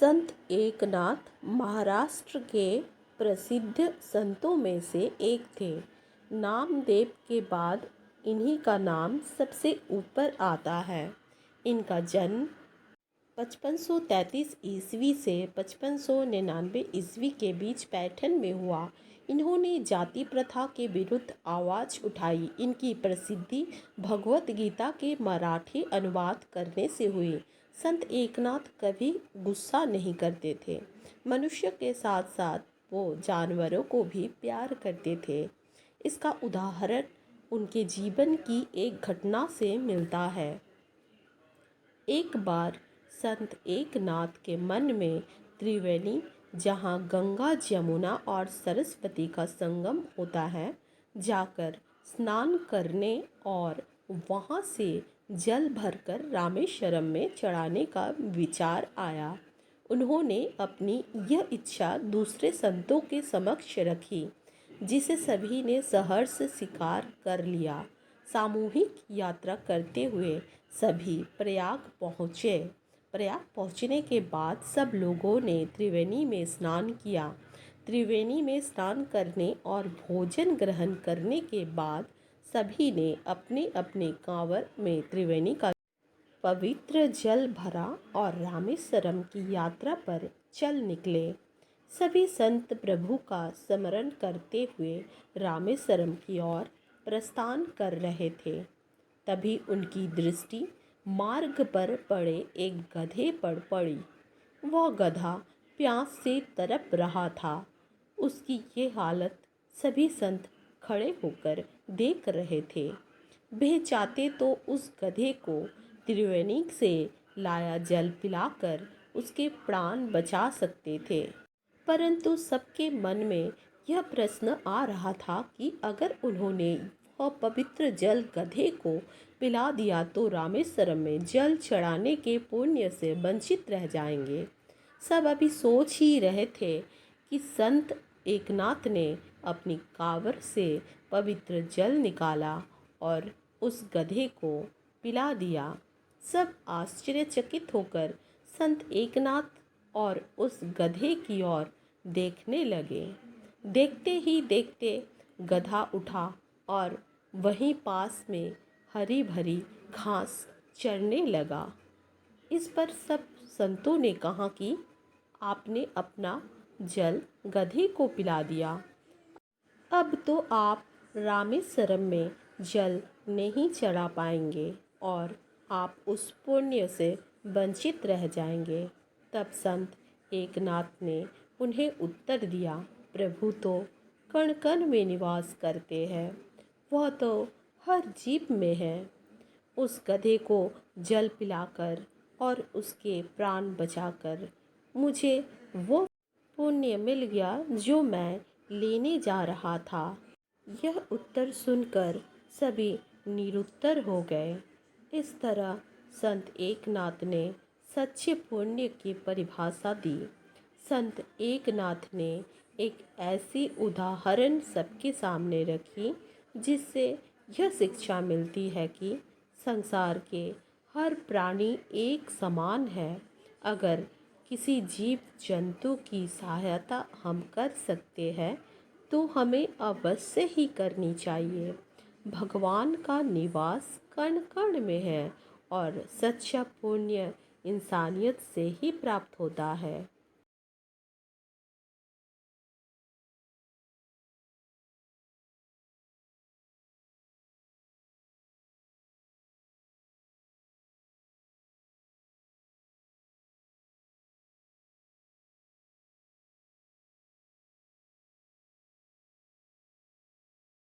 संत एकनाथ महाराष्ट्र के प्रसिद्ध संतों में से एक थे। नामदेव के बाद इन्हीं का नाम सबसे ऊपर आता है। इनका जन्म 5533 ईस्वी से 5599 ईस्वी के बीच पैठन में हुआ। इन्होंने जाति प्रथा के विरुद्ध आवाज़ उठाई। इनकी प्रसिद्धि भगवत गीता के मराठी अनुवाद करने से हुई। संत एकनाथ कभी गुस्सा नहीं करते थे। मनुष्य के साथ साथ वो जानवरों को भी प्यार करते थे। इसका उदाहरण उनके जीवन की एक घटना से मिलता है। एक बार संत एकनाथ के मन में त्रिवेणी, जहाँ गंगा, जमुना और सरस्वती का संगम होता है, जाकर स्नान करने और वहाँ से जल भरकर रामेश्वरम में चढ़ाने का विचार आया। उन्होंने अपनी यह इच्छा दूसरे संतों के समक्ष रखी, जिसे सभी ने सहर्ष स्वीकार कर लिया। सामूहिक यात्रा करते हुए सभी प्रयाग पहुँचे। प्रयाग पहुँचने के बाद सब लोगों ने त्रिवेणी में स्नान किया। त्रिवेणी में स्नान करने और भोजन ग्रहण करने के बाद सभी ने अपने अपने कांवर में त्रिवेणी का पवित्र जल भरा और रामेश्वरम की यात्रा पर चल निकले। सभी संत प्रभु का स्मरण करते हुए रामेश्वरम की ओर प्रस्थान कर रहे थे। तभी उनकी दृष्टि मार्ग पर पड़े एक गधे पर पड़ी। वह गधा प्यास से तड़प रहा था। उसकी ये हालत सभी संत खड़े होकर देख रहे थे। वे चाहते तो उस गधे को त्रिवेणी से लाया जल पिलाकर उसके प्राण बचा सकते थे, परंतु सबके मन में यह प्रश्न आ रहा था कि अगर उन्होंने वह पवित्र जल गधे को पिला दिया तो रामेश्वरम में जल चढ़ाने के पुण्य से वंचित रह जाएंगे। सब अभी सोच ही रहे थे कि संत एकनाथ ने अपनी कांवर से पवित्र जल निकाला और उस गधे को पिला दिया। सब आश्चर्यचकित होकर संत एकनाथ और उस गधे की ओर देखने लगे। देखते ही देखते गधा उठा और वहीं पास में हरी भरी घास चरने लगा। इस पर सब संतों ने कहा कि आपने अपना जल गधे को पिला दिया, अब तो आप रामेश्वरम में जल नहीं चढ़ा पाएंगे और आप उस पुण्य से वंचित रह जाएंगे। तब संत एकनाथ ने उन्हें उत्तर दिया, प्रभु तो कण कण में निवास करते हैं, वह तो हर जीव में है। उस गधे को जल पिलाकर और उसके प्राण बचाकर मुझे वो पुण्य मिल गया जो मैं लेने जा रहा था। यह उत्तर सुनकर सभी निरुत्तर हो गए। इस तरह संत एकनाथ ने सच्चे पुण्य की परिभाषा दी। संत एकनाथ ने एक ऐसी उदाहरण सबके सामने रखी जिससे यह शिक्षा मिलती है कि संसार के हर प्राणी एक समान है। अगर किसी जीव जंतु की सहायता हम कर सकते हैं तो हमें अवश्य ही करनी चाहिए। भगवान का निवास कण कण में है और सच्चा पुण्य इंसानियत से ही प्राप्त होता है।